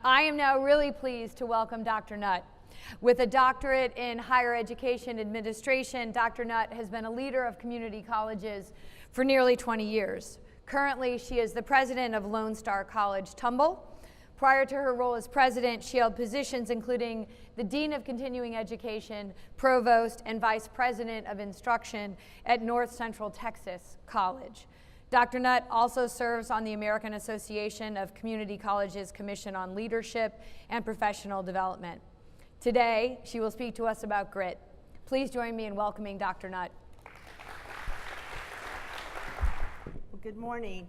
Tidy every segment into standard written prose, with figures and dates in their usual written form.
I am now really pleased to welcome Dr. Nutt. With a doctorate in higher education administration, Dr. Nutt has been a leader of community colleges for nearly 20 years. Currently, she is the president of Lone Star College-Tomball. Prior to her role as president, she held positions including the Dean of Continuing Education, Provost, and Vice President of Instruction at North Central Texas College. Dr. Nutt also serves on the American Association of Community Colleges Commission on Leadership and Professional Development. Today, she will speak to us about grit. Please join me in welcoming Dr. Nutt. Well, good morning.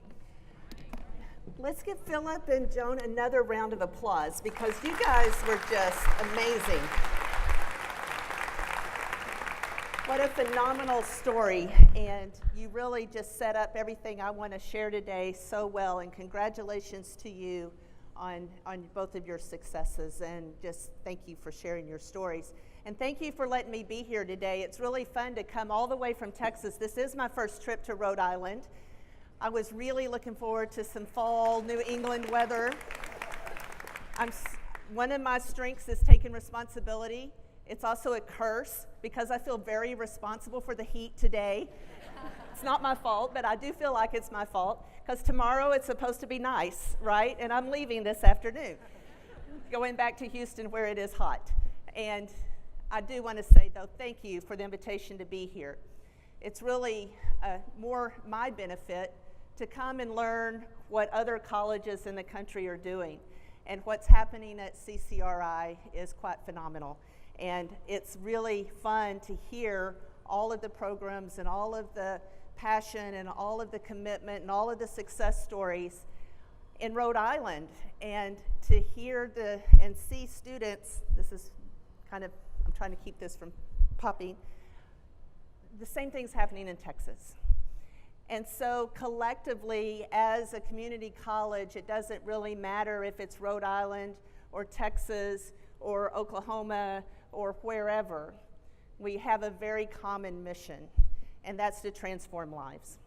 Let's give Philip and Joan another round of applause because you guys were just amazing. What a phenomenal story, and you really just set up everything I want to share today so well, and congratulations to you on both of your successes, and just thank you for sharing your stories. And thank you for letting me be here today. It's really fun to come all the way from Texas. This is my first trip to Rhode Island. I was really looking forward to some fall New England weather. One of my strengths is taking responsibility. It's also a curse because I feel very responsible for the heat today. It's not my fault, but I do feel like it's my fault because tomorrow it's supposed to be nice, right? And I'm leaving this afternoon, going back to Houston where it is hot. And I do want to say, though, thank you for the invitation to be here. It's really more my benefit to come and learn what other colleges in the country are doing. And what's happening at CCRI is quite phenomenal. And it's really fun to hear all of the programs and all of the passion and all of the commitment and all of the success stories in Rhode Island. And to hear and see students, this is kind of, I'm trying to keep this from popping, the same thing's happening in Texas. And so collectively, as a community college, it doesn't really matter if it's Rhode Island or Texas or Oklahoma or wherever. We have a very common mission, and that's to transform lives.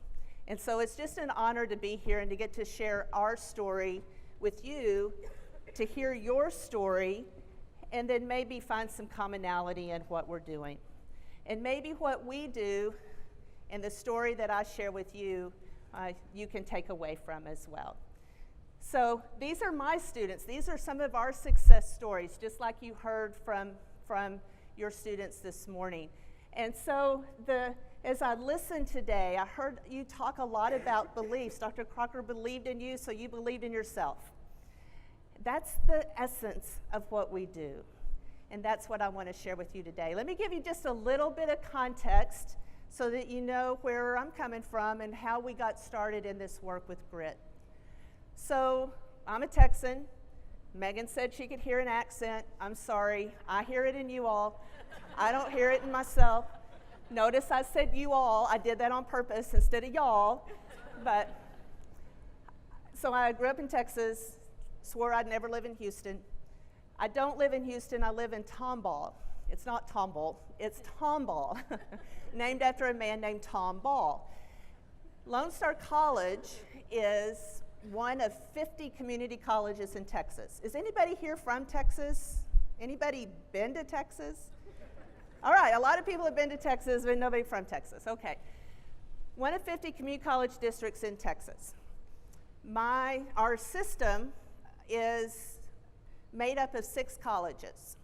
And so it's just an honor to be here and to get to share our story with you, to hear your story, and then maybe find some commonality in what we're doing. And maybe what we do and the story that I share with you, you can take away from as well. So these are my students. These are some of our success stories, just like you heard from your students this morning. And so as I listened today, I heard you talk a lot about beliefs. Dr. Crocker believed in you, so you believed in yourself. That's the essence of what we do. And that's what I want to share with you today. Let me give you just a little bit of context so that you know where I'm coming from and how we got started in this work with grit. So I'm a Texan. Megan said she could hear an accent. I'm sorry. I hear it in you all. I don't hear it in myself. Notice I said you all. I did that on purpose instead of y'all. But so I grew up in Texas, swore I'd never live in Houston. I don't live in Houston. I live in Tomball. It's not Tomball. It's Tomball, named after a man named Tom Ball. Lone Star College is one of 50 community colleges in Texas. Is anybody here from Texas? Anybody been to Texas? All right, a lot of people have been to Texas, but nobody from Texas. Okay. One of 50 community college districts in Texas. Our system is made up of 6 colleges.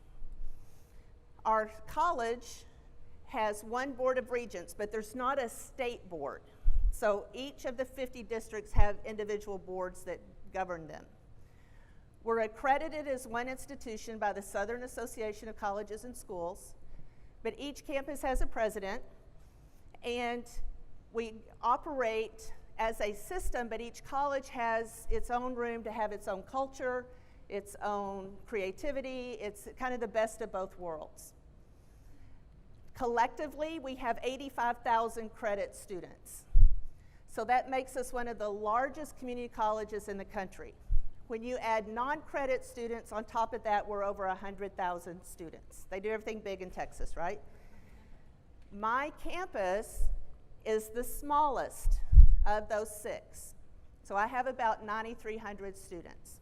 Our college has one board of regents, but there's not a state board. So each of the 50 districts have individual boards that govern them. We're accredited as one institution by the Southern Association of Colleges and Schools, but each campus has a president, and we operate as a system, but each college has its own room to have its own culture, its own creativity. It's kind of the best of both worlds. Collectively, we have 85,000 credit students. So that makes us one of the largest community colleges in the country. When you add non-credit students on top of that, we're over 100,000 students. They do everything big in Texas, right? My campus is the smallest of those 6. So I have about 9,300 students.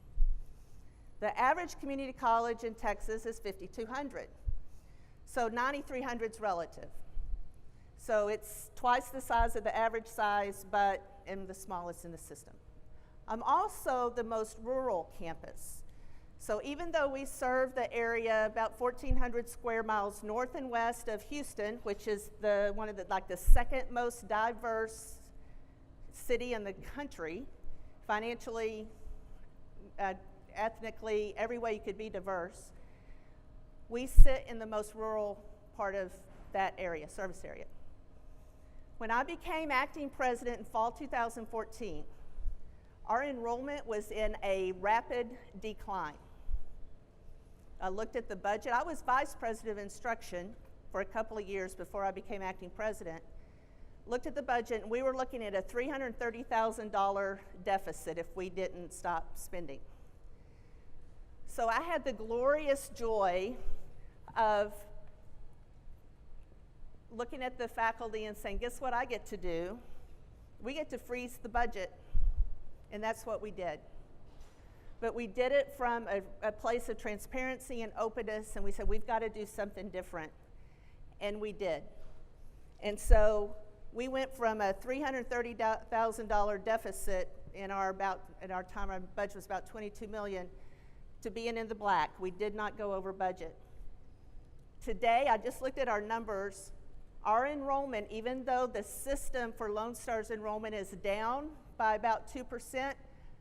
The average community college in Texas is 5,200. So 9,300 is relative. So it's twice the size of the average size, but in the smallest in the system. I'm also the most rural campus. So even though we serve the area about 1,400 square miles north and west of Houston, which is one of the second most diverse city in the country, financially, ethnically, every way you could be diverse, we sit in the most rural part of that area, service area. When I became acting president in fall 2014, our enrollment was in a rapid decline. I looked at the budget. I was vice president of instruction for a couple of years before I became acting president. Looked at the budget, and we were looking at a $330,000 deficit if we didn't stop spending. So I had the glorious joy of looking at the faculty and saying, guess what I get to do? We get to freeze the budget, and that's what we did. But we did it from a place of transparency and openness, and we said, we've got to do something different, and we did. And so we went from a $330,000 deficit in our time, our budget was about $22 million, to being in the black. We did not go over budget. Today, I just looked at our numbers. Our enrollment, even though the system for Lone Star's enrollment is down by about 2%,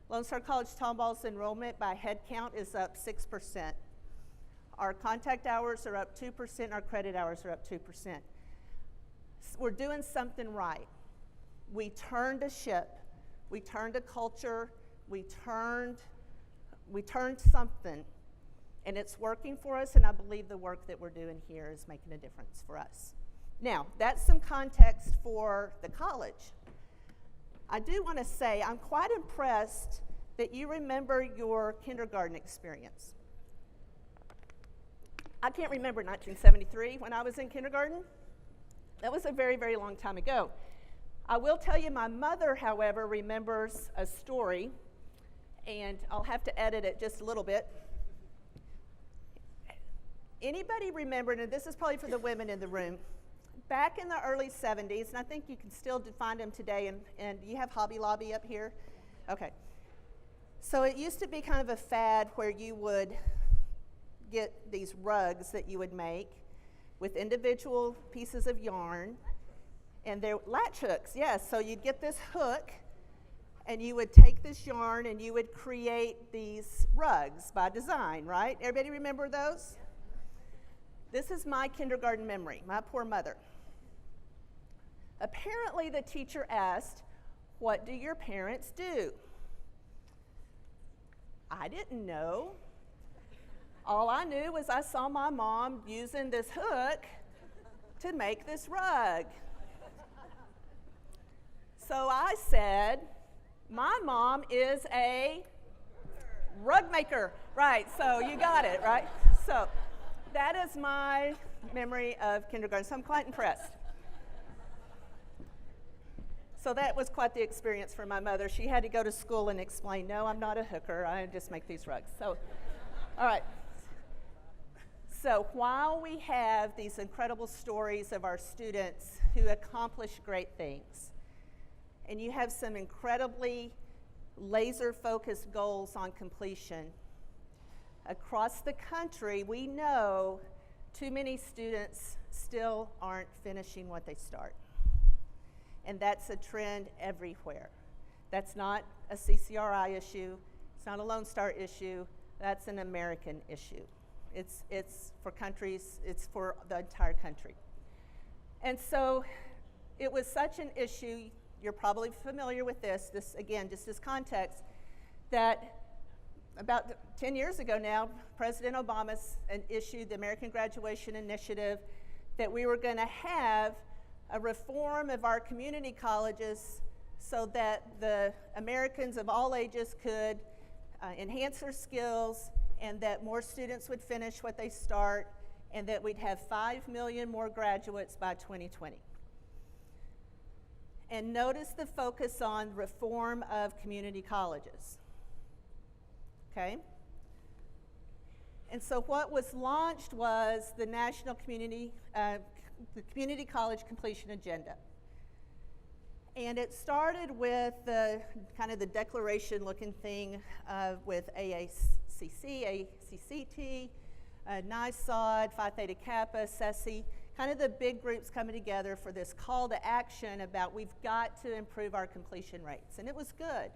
Lone Star College-Tomball's enrollment by head count is up 6%. Our contact hours are up 2%, our credit hours are up 2%. We're doing something right. We turned a ship, we turned a culture, we turned something, and it's working for us, and I believe the work that we're doing here is making a difference for us. Now, that's some context for the college. I do want to say I'm quite impressed that you remember your kindergarten experience. I can't remember 1973 when I was in kindergarten. That was a very, very long time ago. I will tell you my mother, however, remembers a story, and I'll have to edit it just a little bit. Anybody remember, and this is probably for the women in the room, back in the early 70s, and I think you can still find them today, and you have Hobby Lobby up here? Okay. So it used to be kind of a fad where you would get these rugs that you would make with individual pieces of yarn, and they're latch hooks, yes. So you'd get this hook, and you would take this yarn, and you would create these rugs by design, right? Everybody remember those? This is my kindergarten memory, my poor mother. Apparently, the teacher asked, "What do your parents do?" I didn't know. All I knew was I saw my mom using this hook to make this rug. So I said, my mom is a rug maker. Right, so you got it, right? So that is my memory of kindergarten, so I'm quite impressed. So that was quite the experience for my mother. She had to go to school and explain, no, I'm not a hooker, I just make these rugs. So, all right. So while we have these incredible stories of our students who accomplish great things, and you have some incredibly laser-focused goals on completion, across the country, we know too many students still aren't finishing what they start. And that's a trend everywhere. That's not a CCRI issue. It's not a Lone Star issue. That's an American issue. It's for countries, it's for the entire country. And so it was such an issue, you're probably familiar with this, again, just as context, that about 10 years ago now, President Obama issued the American Graduation Initiative that we were going to have a reform of our community colleges so that the Americans of all ages could enhance their skills, and that more students would finish what they start, and that we'd have 5 million more graduates by 2020. And notice the focus on reform of community colleges. Okay? And so what was launched was the National Community College Completion Agenda. And it started with the kind of the declaration looking thing with AACC, ACCT, NISOD, Phi Theta Kappa, SESI, kind of the big groups coming together for this call to action about we've got to improve our completion rates. And it was good.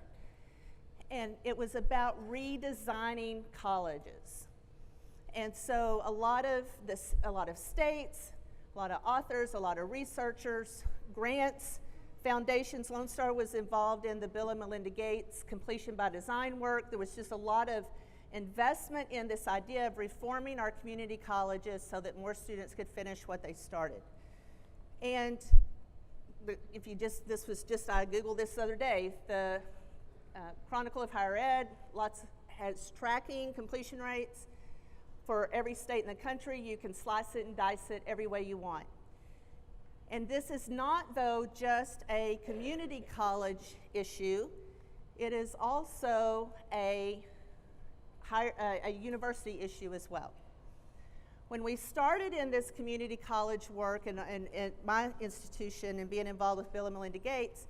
And it was about redesigning colleges. And so a lot of states, a lot of authors, a lot of researchers, grants, foundations. Lone Star was involved in the Bill and Melinda Gates completion by design work. There was just a lot of investment in this idea of reforming our community colleges so that more students could finish what they started. And if you just, I Googled this the other day, the Chronicle of Higher Ed has tracking completion rates for every state in the country. You can slice it and dice it every way you want. And this is not, though, just a community college issue. It is also a university issue as well. When we started in this community college work and my institution and being involved with Bill and Melinda Gates,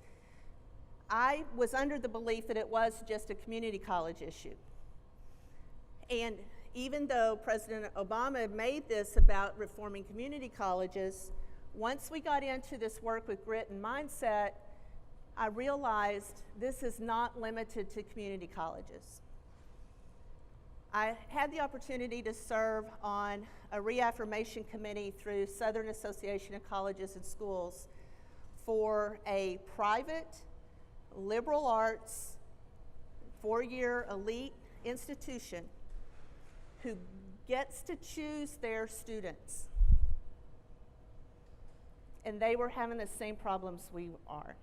I was under the belief that it was just a community college issue. And even though President Obama made this about reforming community colleges, once we got into this work with grit and mindset, I realized this is not limited to community colleges. I had the opportunity to serve on a reaffirmation committee through Southern Association of Colleges and Schools for a private liberal arts 4-year elite institution who gets to choose their students. And they were having the same problems we are.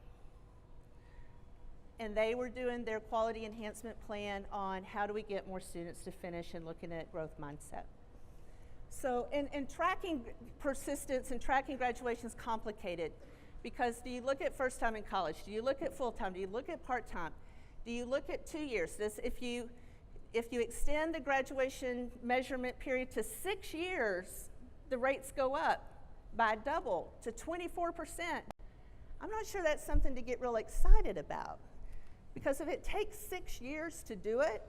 And they were doing their quality enhancement plan on how do we get more students to finish and looking at growth mindset. So, and tracking persistence and tracking graduation is complicated because do you look at first time in college? Do you look at full time? Do you look at part time? Do you look at 2 years? If you extend the graduation measurement period to 6 years, the rates go up by double to 24%. I'm not sure that's something to get real excited about because if it takes 6 years to do it,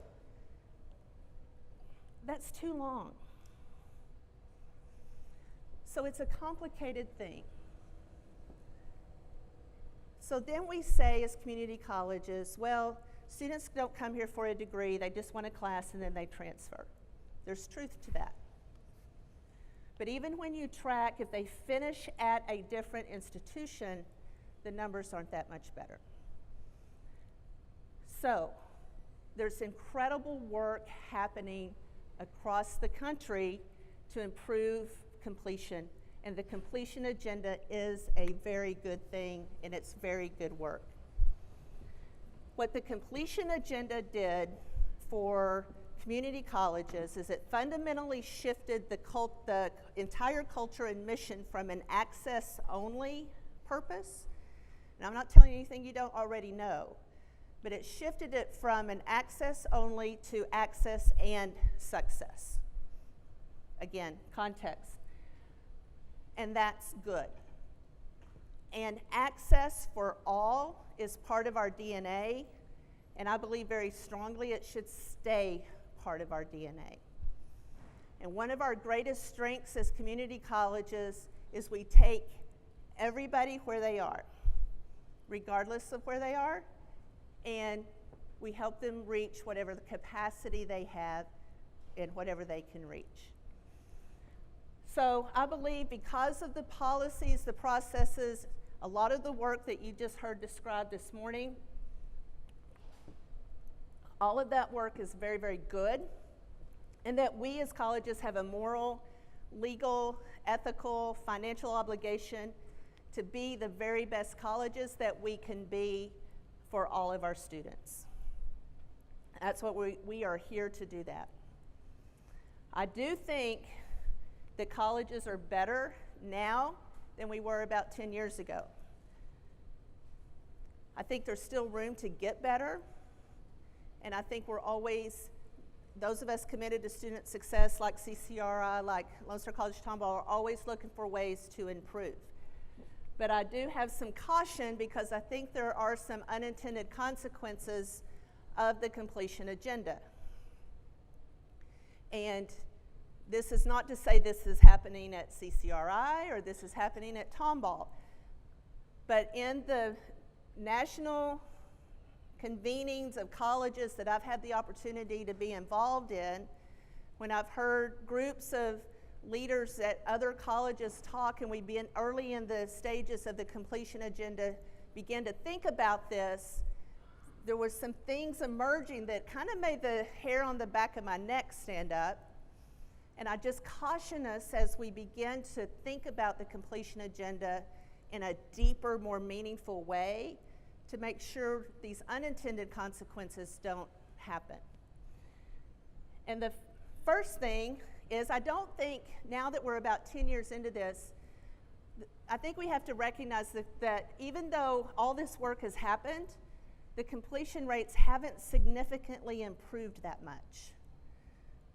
that's too long. So it's a complicated thing. So then we say as community colleges, well, students don't come here for a degree, they just want a class and then they transfer. There's truth to that. But even when you track, if they finish at a different institution, the numbers aren't that much better. So there's incredible work happening across the country to improve completion, and the completion agenda is a very good thing, and it's very good work. What the completion agenda did for community colleges is it fundamentally shifted the entire culture and mission from an access-only purpose. And I'm not telling you anything you don't already know, but it shifted it from an access-only to access and success. Again, context. And that's good. And access for all is part of our DNA, and I believe very strongly it should stay part of our DNA. And one of our greatest strengths as community colleges is we take everybody where they are, regardless of where they are, and we help them reach whatever the capacity they have and whatever they can reach. So I believe because of the policies, the processes, a lot of the work that you just heard described this morning, all of that work is very, very good, and that we as colleges have a moral, legal, ethical, financial obligation to be the very best colleges that we can be for all of our students. That's what we are here to do that. I do think that colleges are better now than we were about 10 years ago. I think there's still room to get better, and I think we're always those of us committed to student success like CCRI, like Lone Star College-Tomball, are always looking for ways to improve. But I do have some caution because I think there are some unintended consequences of the completion agenda. And this is not to say this is happening at CCRI or this is happening at Tomball. But in the national convenings of colleges that I've had the opportunity to be involved in, when I've heard groups of leaders at other colleges talk, and we've been early in the stages of the completion agenda, begin to think about this, there were some things emerging that kind of made the hair on the back of my neck stand up. And I just caution us as we begin to think about the completion agenda in a deeper, more meaningful way to make sure these unintended consequences don't happen. And the first thing is, I don't think, now that we're about 10 years into this, I think we have to recognize that even though all this work has happened, the completion rates haven't significantly improved that much.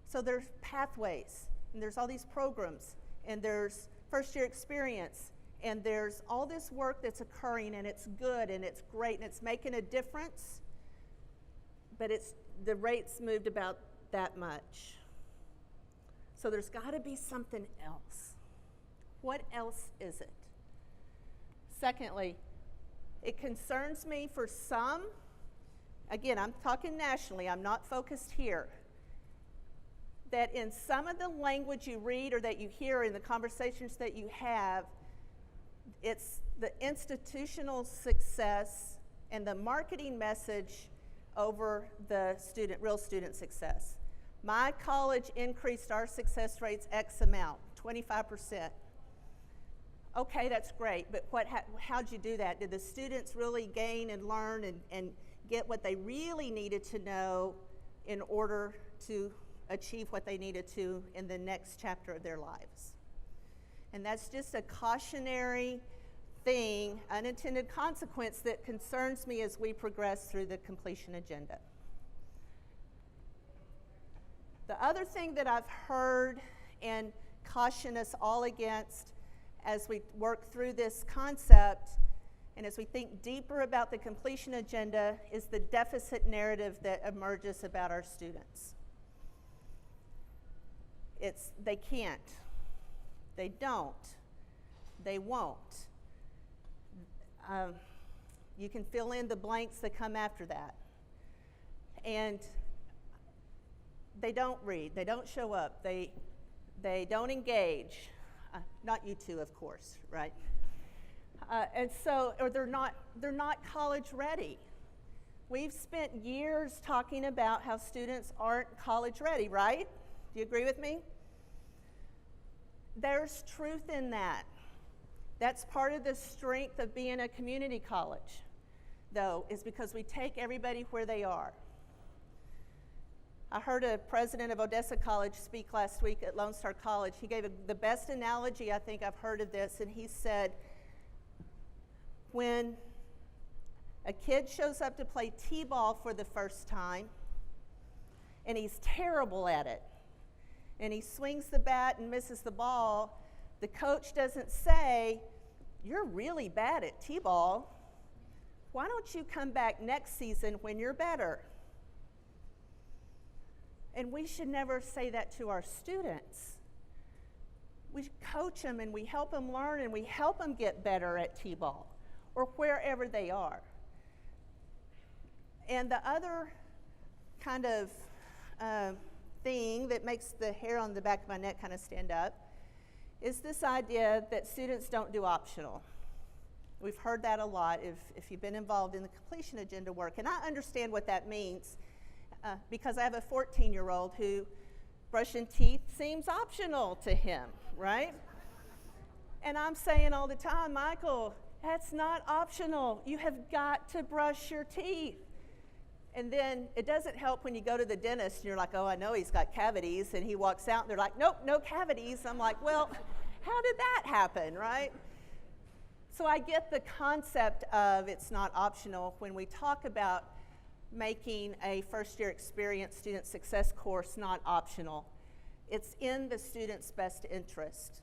So there's pathways, and there's all these programs, and there's first-year experience, and there's all this work that's occurring, and it's good, and it's great, and it's making a difference, but the rates moved about that much. So there's got to be something else. What else is it? Secondly, it concerns me for some, again, I'm talking nationally, I'm not focused here, that in some of the language you read or that you hear in the conversations that you have, it's the institutional success and the marketing message over the real student success. My college increased our success rates X amount, 25%. Okay, that's great, but how'd you do that? Did the students really gain and learn and get what they really needed to know in order to achieve what they needed to in the next chapter of their lives? And that's just a cautionary thing, unintended consequence that concerns me as we progress through the completion agenda. The other thing that I've heard and caution us all against as we work through this concept and as we think deeper about the completion agenda is the deficit narrative that emerges about our students. It's they can't, they don't, they won't. You can fill in the blanks that come after that. And they don't read, they don't show up, they don't engage. Not you two, of course, right? And so, or they're not college ready. We've spent years talking about how students aren't college ready, right? Do you agree with me? There's truth in that. That's part of the strength of being a community college, though, is because we take everybody where they are. I heard a president of Odessa College speak last week at Lone Star College. He gave the best analogy I think I've heard of this, and he said, when a kid shows up to play t-ball for the first time, and he's terrible at it, and he swings the bat and misses the ball, the coach doesn't say, "You're really bad at t-ball. Why don't you come back next season when you're better?" And we should never say that to our students. We coach them and we help them learn and we help them get better at t-ball or wherever they are. And the other kind of thing that makes the hair on the back of my neck kind of stand up is this idea that students don't do optional. We've heard that a lot if you've been involved in the completion agenda work. And I understand what that means because I have a 14-year-old who brushing teeth seems optional to him, right? And I'm saying all the time, Michael, that's not optional. You have got to brush your teeth. And then it doesn't help when you go to the dentist and you're like, oh, I know he's got cavities. And he walks out and they're like, nope, no cavities. I'm like, well, how did that happen, right? So I get the concept of it's not optional when we talk about making a first-year experience student success course not optional. It's in the student's best interest.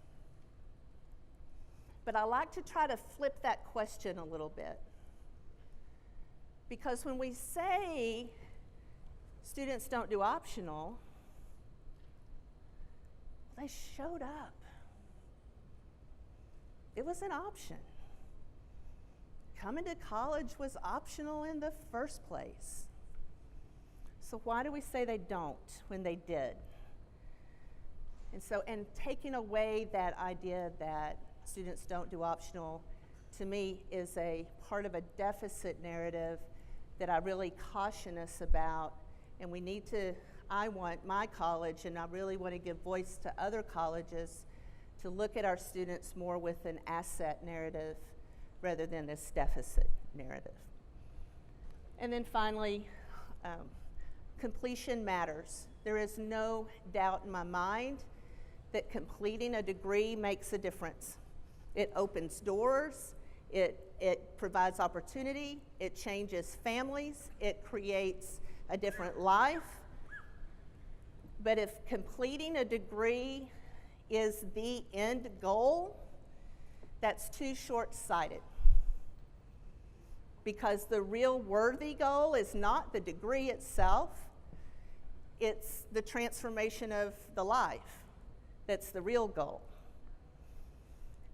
But I like to try to flip that question a little bit. Because when we say students don't do optional, they showed up. It was an option. Coming to college was optional in the first place. So why do we say they don't when they did? And taking away that idea that students don't do optional, to me, is a part of a deficit narrative that I really caution us about. And we need to, I want my college, and I really want to give voice to other colleges, to look at our students more with an asset narrative rather than this deficit narrative. And then finally, completion matters. There is no doubt in my mind that completing a degree makes a difference. It opens doors, it provides opportunity, it changes families, it creates a different life. But if completing a degree is the end goal, that's too short-sighted. Because the real worthy goal is not the degree itself, it's the transformation of the life. That's the real goal.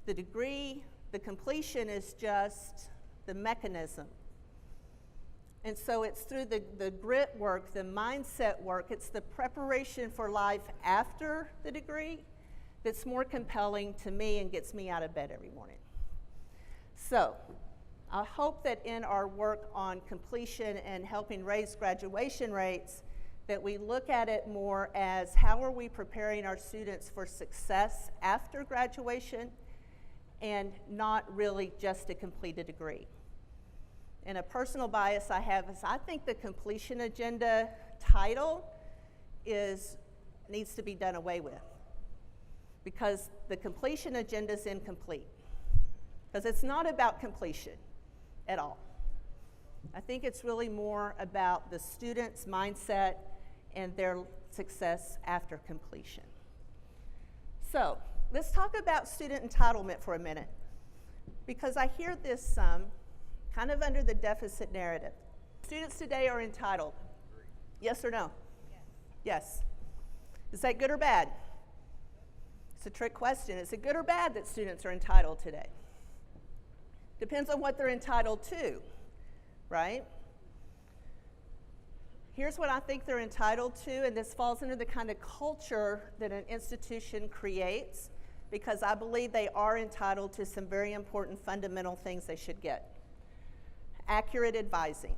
The degree, the completion is just the mechanism. And so it's through the grit work, the mindset work, it's the preparation for life after the degree that's more compelling to me and gets me out of bed every morning. So I hope that in our work on completion and helping raise graduation rates, that we look at it more as how are we preparing our students for success after graduation, and not really just to complete a degree. And a personal bias I have is I think the completion agenda title needs to be done away with, because the completion agenda is incomplete, because it's not about completion at all. I think it's really more about the student's mindset and their success after completion. So let's talk about student entitlement for a minute, because I hear this kind of under the deficit narrative. Students today are entitled. Yes or no? Yes. Is that good or bad? It's a trick question. Is it good or bad that students are entitled today? Depends on what they're entitled to, right? Here's what I think they're entitled to, and this falls into the kind of culture that an institution creates, because I believe they are entitled to some very important fundamental things they should get. Accurate advising.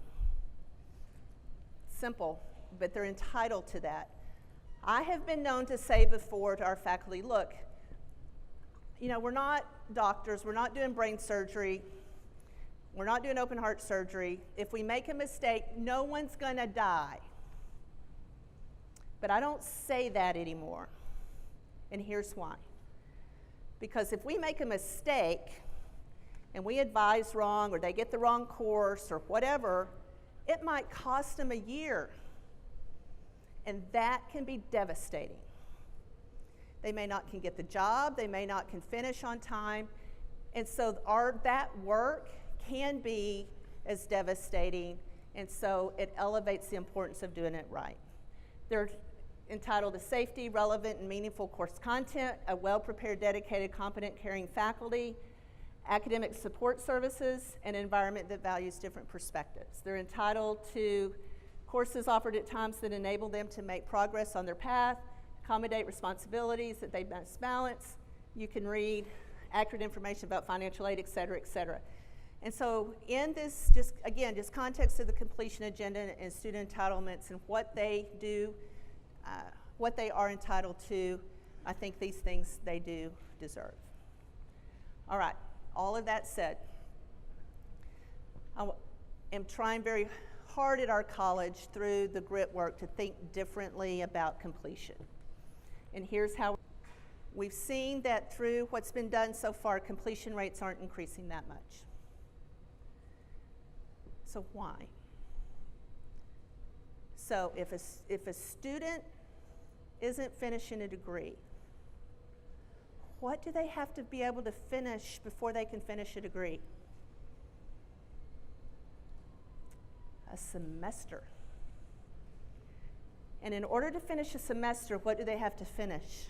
Simple, but they're entitled to that. I have been known to say before to our faculty, look, we're not doctors, we're not doing brain surgery, we're not doing open heart surgery. If we make a mistake, no one's gonna die. But I don't say that anymore, and here's why. Because if we make a mistake and we advise wrong, or they get the wrong course or whatever, it might cost them a year. And that can be devastating. They may not can get the job, they may not can finish on time. And so that work can be as devastating, and so it elevates the importance of doing it right. They're entitled to safety, relevant, and meaningful course content, a well-prepared, dedicated, competent, caring faculty, academic support services, and an environment that values different perspectives. They're entitled to courses offered at times that enable them to make progress on their path, accommodate responsibilities that they must balance. You can read accurate information about financial aid, et cetera, et cetera. And so in this, just context of the completion agenda and student entitlements and what they do, what they are entitled to, I think these things they do deserve. All right, all of that said, I am trying very hard at our college through the grit work to think differently about completion. And here's how. We've seen that through what's been done so far, completion rates aren't increasing that much. So why? So if a student isn't finishing a degree, what do they have to be able to finish before they can finish a degree? A semester. And in order to finish a semester, what do they have to finish?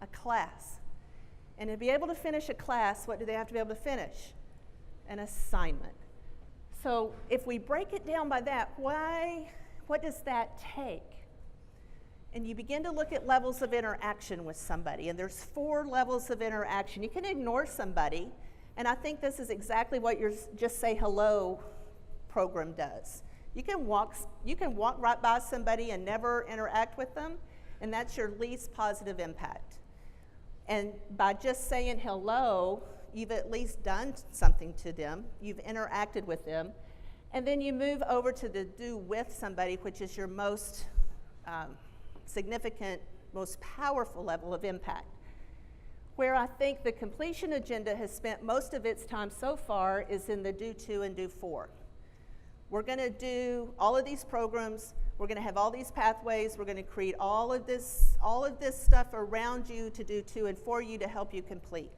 A class. And to be able to finish a class, what do they have to be able to finish? An assignment. So if we break it down by that, what does that take? And you begin to look at levels of interaction with somebody, and there's 4 levels of interaction. You can ignore somebody, and I think this is exactly what your Just Say Hello program does. You can walk right by somebody and never interact with them, and that's your least positive impact. And by just saying hello, you've at least done something to them, you've interacted with them, and then you move over to the do with somebody, which is your most significant, most powerful level of impact. Where I think the completion agenda has spent most of its time so far is in the do to and do for. We're going to do all of these programs, we're going to have all these pathways, we're going to create all of this stuff around you to do to and for you to help you complete.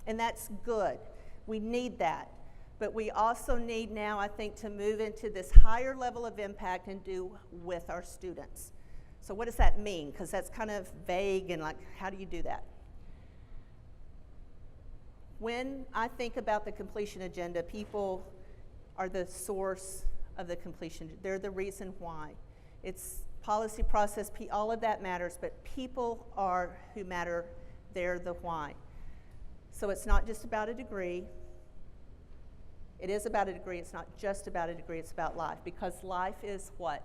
And that's good. We need that. But we also need now, I think, to move into this higher level of impact and do with our students. So what does that mean? Because that's kind of vague and like, how do you do that? When I think about the completion agenda, people are the source of the completion. They're the reason why. It's policy, process, all of that matters, but people are who matter. They're the why. So it's not just about a degree. It is about a degree. It's not just about a degree. It's about life, because life is what?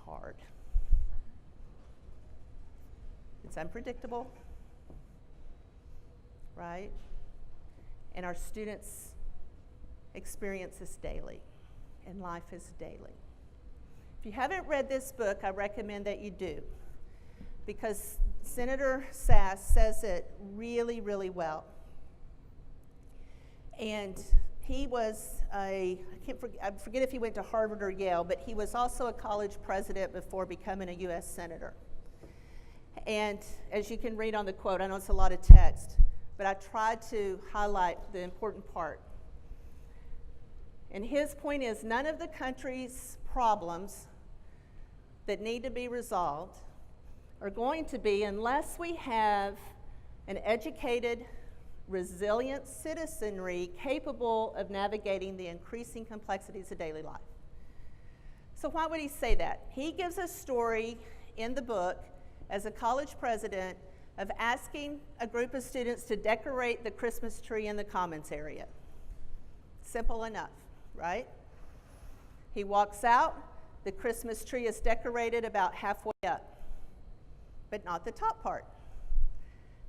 Hard. It's unpredictable, right? And our students experience this daily, and life is daily. If you haven't read this book, I recommend that you do, because Senator Sass says it really, really well. And he was I forget if he went to Harvard or Yale, but he was also a college president before becoming a U.S. Senator. And as you can read on the quote, I know it's a lot of text, but I tried to highlight the important part. And his point is, none of the country's problems that need to be resolved are going to be unless we have an educated, resilient citizenry capable of navigating the increasing complexities of daily life. So why would he say that? He gives a story in the book as a college president of asking a group of students to decorate the Christmas tree in the commons area. Simple enough, right? He walks out, the Christmas tree is decorated about halfway up, but not the top part.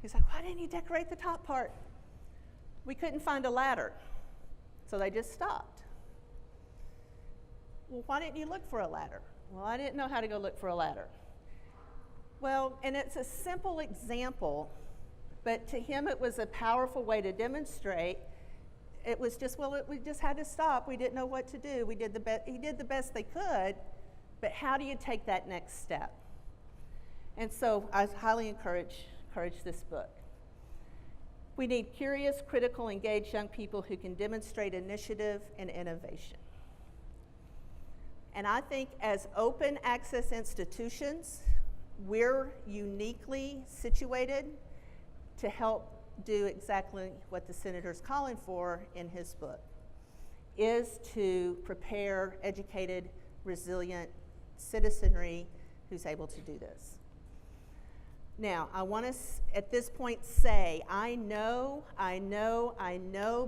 He's like, why didn't you decorate the top part? We couldn't find a ladder, so they just stopped. Well, why didn't you look for a ladder? Well, I didn't know how to go look for a ladder. Well, and it's a simple example, but to him it was a powerful way to demonstrate. It was just, we just had to stop. We didn't know what to do. He did the best they could, but how do you take that next step? And so I highly encourage this book. We need curious, critical, engaged young people who can demonstrate initiative and innovation. And I think as open access institutions, we're uniquely situated to help do exactly what the senator's calling for in his book, is to prepare educated, resilient citizenry who's able to do this. Now, I want to, at this point, say, I know,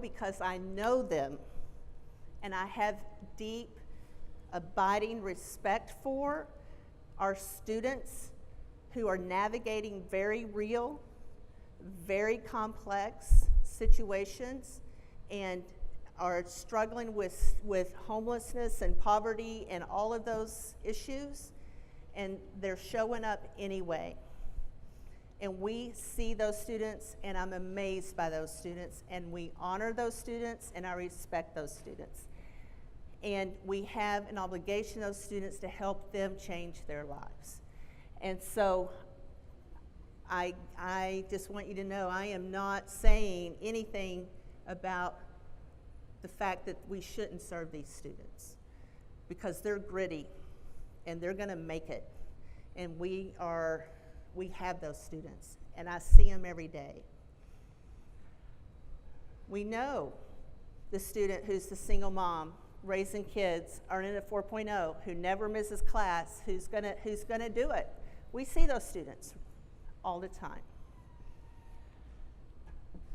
because I know them, and I have deep, abiding respect for our students who are navigating very real, very complex situations and are struggling with homelessness and poverty and all of those issues, and they're showing up anyway. And we see those students, and I'm amazed by those students, and we honor those students, and I respect those students. And we have an obligation to those students to help them change their lives. And so I just want you to know I am not saying anything about the fact that we shouldn't serve these students, because they're gritty and they're going to make it. And we have those students, and I see them every day. We know the student who's the single mom raising kids, earning a 4.0, who never misses class, who's gonna do it. We see those students all the time.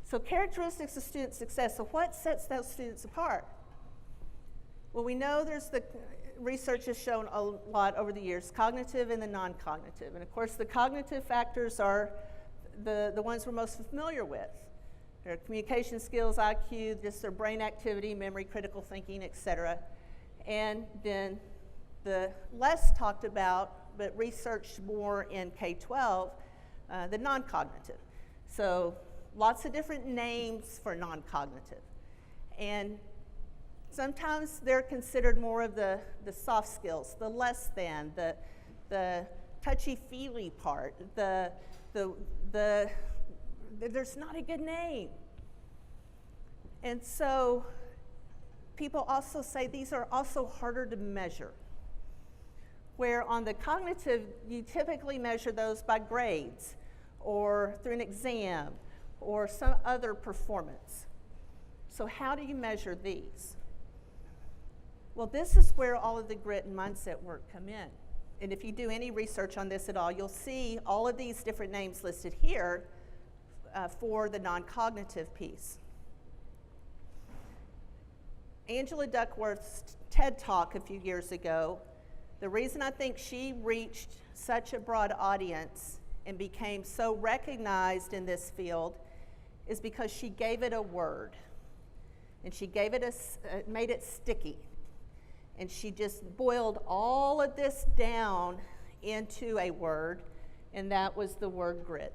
So characteristics of student success. So what sets those students apart? Well, we know there's the research has shown a lot over the years, cognitive and the non-cognitive. And of course, the cognitive factors are the ones we're most familiar with. Their communication skills, IQ, just their brain activity, memory, critical thinking, etc. And then the less talked about, but researched more in K-12, the non-cognitive. So lots of different names for non-cognitive. And sometimes they're considered more of the soft skills, the less than, the touchy-feely part, there's not a good name. And so people also say these are also harder to measure. Where on the cognitive, you typically measure those by grades or through an exam or some other performance. So how do you measure these? Well, this is where all of the grit and mindset work come in. And if you do any research on this at all, you'll see all of these different names listed here for the non-cognitive piece. Angela Duckworth's TED Talk a few years ago, the reason I think she reached such a broad audience and became so recognized in this field is because she gave it a word. And she gave it made it sticky. And she just boiled all of this down into a word, and that was the word grit.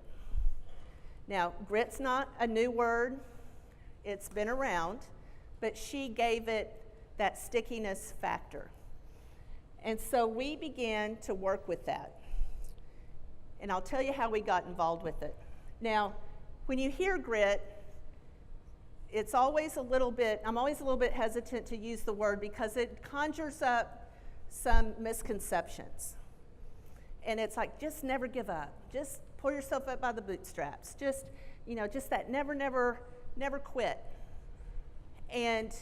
Now, grit's not a new word. It's been around, but she gave it that stickiness factor. And so we began to work with that. And I'll tell you how we got involved with it. Now, when you hear grit, it's always I'm always a little bit hesitant to use the word because it conjures up some misconceptions. And it's like, just never give up. Just pull yourself up by the bootstraps. Just that never quit. And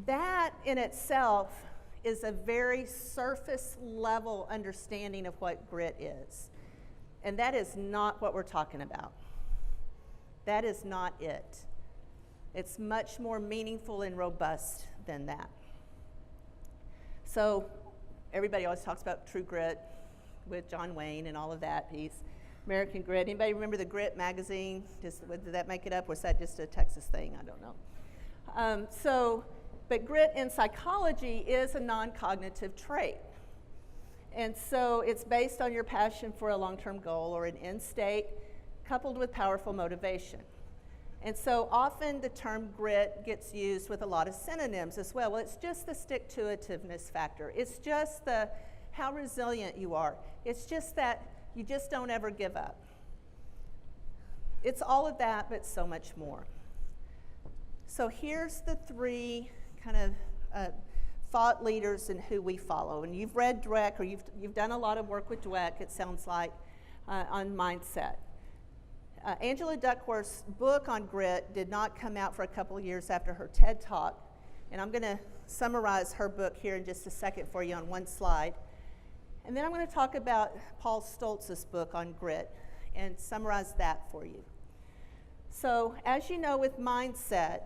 that in itself is a very surface level understanding of what grit is. And that is not what we're talking about. That is not it. It's much more meaningful and robust than that. So everybody always talks about True Grit with John Wayne and all of that piece. American Grit. Anybody remember the Grit magazine? Did that make it up? Or was that just a Texas thing? I don't know. But grit in psychology is a non-cognitive trait. And so it's based on your passion for a long-term goal or an end state coupled with powerful motivation. And so often the term grit gets used with a lot of synonyms as well. Well, it's just the stick-to-itiveness factor. It's just how resilient you are. It's just that you just don't ever give up. It's all of that, but so much more. So here's the three kind of thought leaders and who we follow. And you've read Dweck, or you've done a lot of work with Dweck, it sounds like, on mindset. Angela Duckworth's book on grit did not come out for a couple of years after her TED Talk. And I'm going to summarize her book here in just a second for you on one slide. And then I'm going to talk about Paul Stoltz's book on grit and summarize that for you. So as you know, with mindset,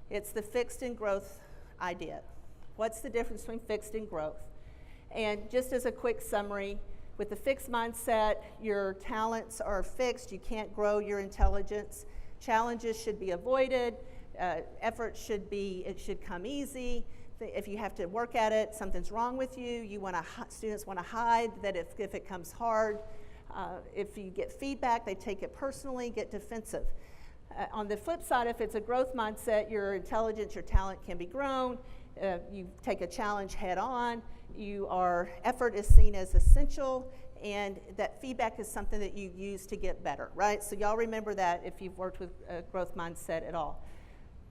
it's the fixed and growth idea. What's the difference between fixed and growth? And just as a quick summary, with the fixed mindset, your talents are fixed. You can't grow your intelligence. Challenges should be avoided. Effort should come easy. If you have to work at it, something's wrong with you. Students want to hide that if it comes hard. If you get feedback, they take it personally, get defensive. On the flip side, if it's a growth mindset, your intelligence, your talent can be grown, you take a challenge head on, effort is seen as essential, and that feedback is something that you use to get better, right? So y'all remember that if you've worked with a growth mindset at all.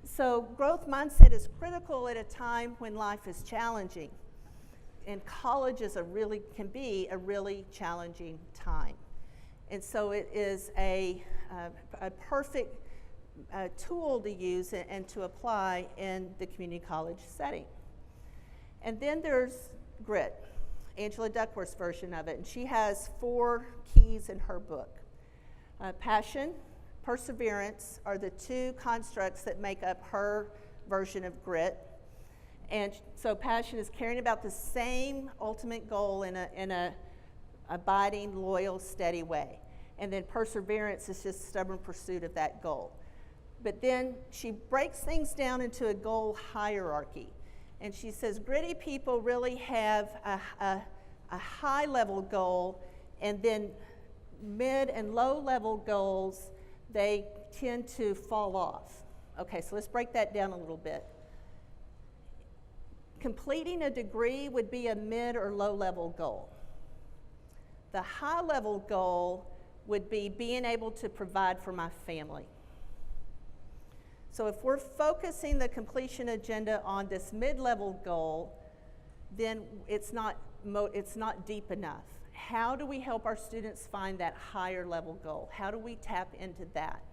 So growth mindset is critical at a time when life is challenging. And college can be a really challenging time. And so it is a perfect tool to use and to apply in the community college setting. And then there's grit, Angela Duckworth's version of it, and she has 4 keys in her book. Passion, perseverance are the 2 constructs that make up her version of grit. And so passion is caring about the same ultimate goal in a abiding, loyal, steady way. And then perseverance is just stubborn pursuit of that goal. But then she breaks things down into a goal hierarchy. And she says gritty people really have a high-level goal, and then mid and low-level goals, they tend to fall off. Okay, so let's break that down a little bit. Completing a degree would be a mid or low-level goal. The high-level goal would be being able to provide for my family. So if we're focusing the completion agenda on this mid-level goal, then it's not deep enough. How do we help our students find that higher level goal? How do we tap into that?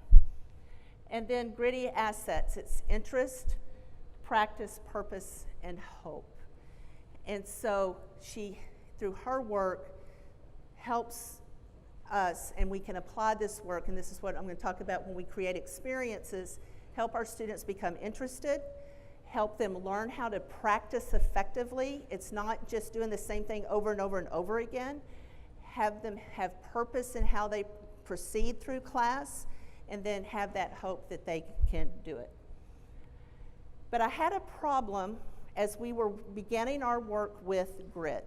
And then gritty assets, it's interest, practice, purpose, and hope. And so she, through her work, helps us, and we can apply this work, and this is what I'm going to talk about when we create experiences, help our students become interested, help them learn how to practice effectively. It's not just doing the same thing over and over and over again. Have them have purpose in how they proceed through class, and then have that hope that they can do it. But I had a problem as we were beginning our work with grit.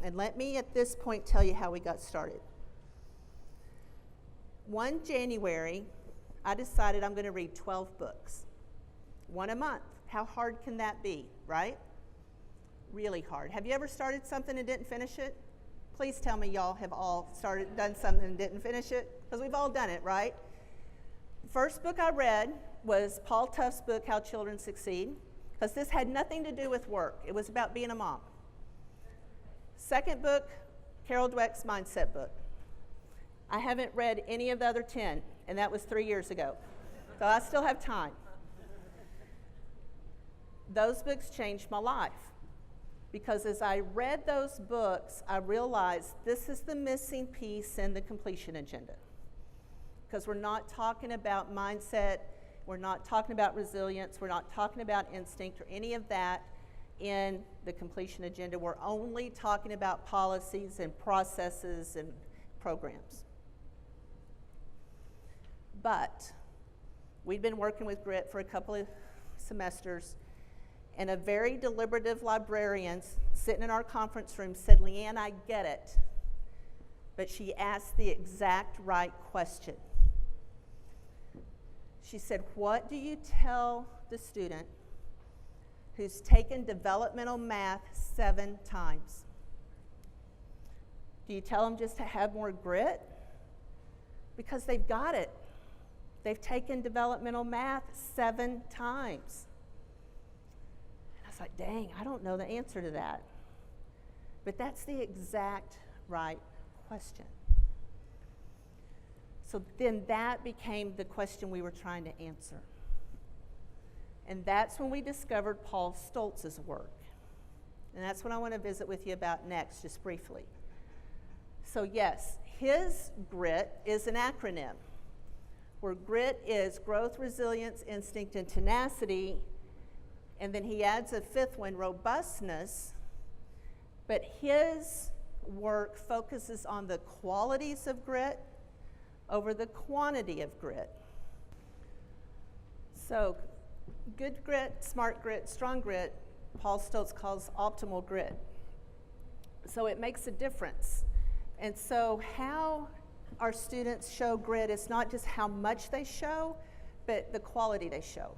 And let me at this point tell you how we got started. One January, I decided I'm going to read 12 books, 1 a month. How hard can that be, right? Really hard. Have you ever started something and didn't finish it? Please tell me y'all have all done something and didn't finish it, because we've all done it, right? First book I read was Paul Tuff's book, How Children Succeed, because this had nothing to do with work. It was about being a mom. Second book, Carol Dweck's mindset book. I haven't read any of the other 10, and that was 3 years ago. So I still have time. Those books changed my life, because as I read those books, I realized this is the missing piece in the completion agenda. Because we're not talking about mindset, we're not talking about resilience, we're not talking about instinct or any of that in the completion agenda. We're only talking about policies and processes and programs. But we'd been working with grit for a couple of semesters, and a very deliberative librarian sitting in our conference room said, "Leanne, I get it," but she asked the exact right question. She said, "What do you tell the student who's taken developmental math 7 times? Do you tell them just to have more grit? Because they've got it. They've taken developmental math 7 times. And I was like, dang, I don't know the answer to that. But that's the exact right question. So then that became the question we were trying to answer. And that's when we discovered Paul Stoltz's work. And that's what I want to visit with you about next, just briefly. So yes, his GRIT is an acronym, where GRIT is growth, resilience, instinct, and tenacity. And then he adds a 5th one, robustness. But his work focuses on the qualities of grit over the quantity of grit. So good grit, smart grit, strong grit, Paul Stoltz calls optimal grit. So it makes a difference. And so how our students show grit is not just how much they show, but the quality they show.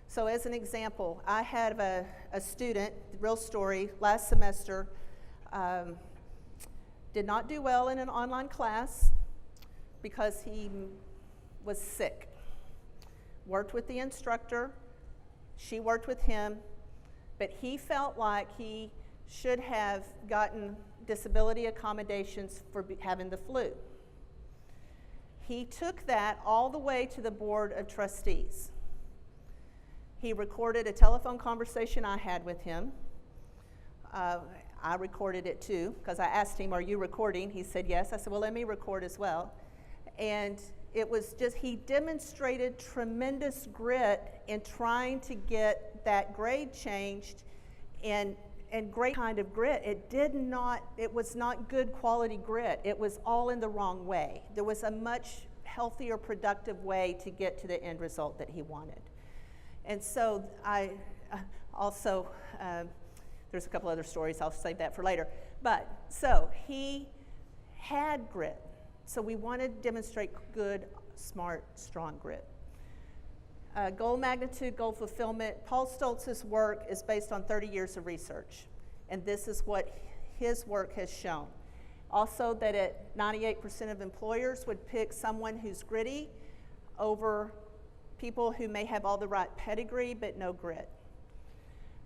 So as an example, I had a student, real story, last semester, did not do well in an online class because he was sick. Worked with the instructor, she worked with him, but he felt like he should have gotten disability accommodations for having the flu. He took that all the way to the Board of Trustees. He recorded a telephone conversation I had with him. I recorded it too, because I asked him, "Are you recording?" He said, "Yes." I said, "Well, let me record as well." And it was just, he demonstrated tremendous grit in trying to get that grade changed, and great kind of grit. It was not good quality grit. It was all in the wrong way. There was a much healthier, productive way to get to the end result that he wanted. And so I also, there's a couple other stories, I'll save that for later. But, so he had grit. So we wanted to demonstrate good, smart, strong grit. Goal magnitude, goal fulfillment. Paul Stoltz's work is based on 30 years of research, and this is what his work has shown. Also that 98% of employers would pick someone who's gritty over people who may have all the right pedigree but no grit.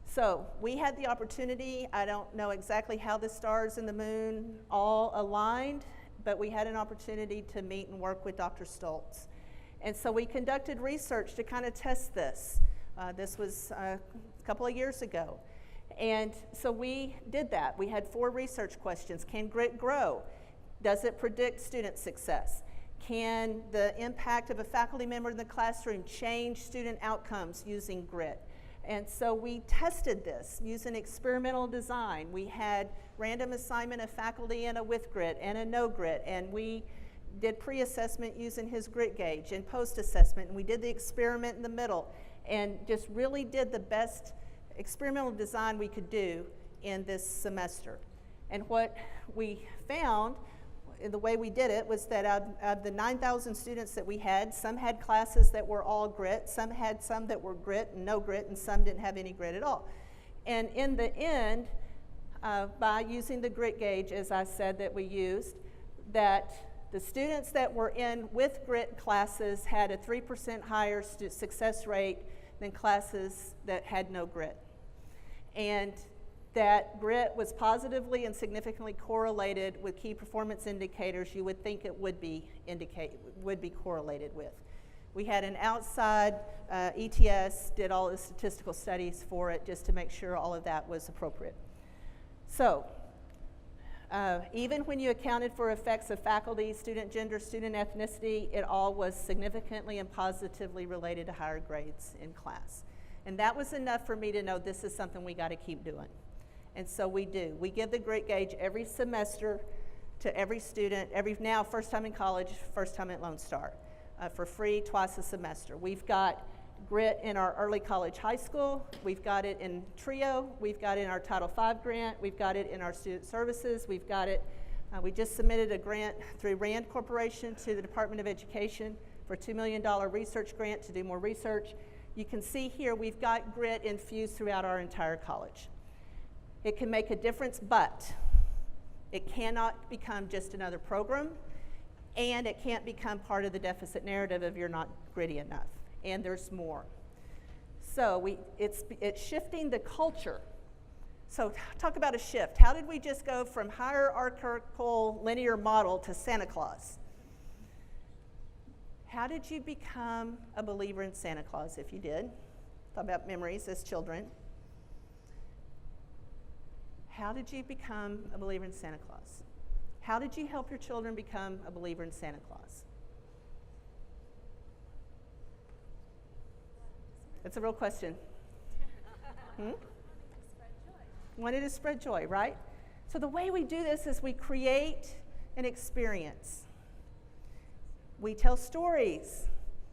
So we had the opportunity, I don't know exactly how the stars and the moon all aligned, but we had an opportunity to meet and work with Dr. Stoltz. And so we conducted research to kind of test this. This was a couple of years ago. And so we did that. We had 4 research questions. Can grit grow? Does it predict student success? Can the impact of a faculty member in the classroom change student outcomes using grit? And so we tested this using experimental design. We had random assignment of faculty and a with grit and a no grit, and we did pre-assessment using his grit gauge and post-assessment, and we did the experiment in the middle and just really did the best experimental design we could do in this semester. And what we found, the way we did it, was that out of the 9,000 students that we had, some had classes that were all grit, some had some that were grit and no grit, and some didn't have any grit at all. And in the end, by using the grit gauge, as I said that we used, that the students that were in with grit classes had a 3% higher success rate than classes that had no grit. And that grit was positively and significantly correlated with key performance indicators you would think it would be correlated with. We had an outside ETS, did all the statistical studies for it just to make sure all of that was appropriate. So, even when you accounted for effects of faculty, student gender, student ethnicity, it all was significantly and positively related to higher grades in class. And that was enough for me to know this is something we got to keep doing. And so we do. We give the grit gauge every semester to every student, now first time in college, first time at Lone Star, for free twice a semester. We've got grit in our early college high school, we've got it in TRIO, we've got it in our Title V grant, we've got it in our student services, we've got it, we just submitted a grant through Rand Corporation to the Department of Education for a $2 million research grant to do more research. You can see here we've got grit infused throughout our entire college. It can make a difference, but it cannot become just another program, and it can't become part of the deficit narrative if you're not gritty enough. And there's more. So it's shifting the culture. So talk about a shift. How did we just go from hierarchical linear model to Santa Claus? How did you become a believer in Santa Claus, if you did? Talk about memories as children. How did you become a believer in Santa Claus? How did you help your children become a believer in Santa Claus? That's a real question. Wanted to spread joy, right? So the way we do this is we create an experience. We tell stories.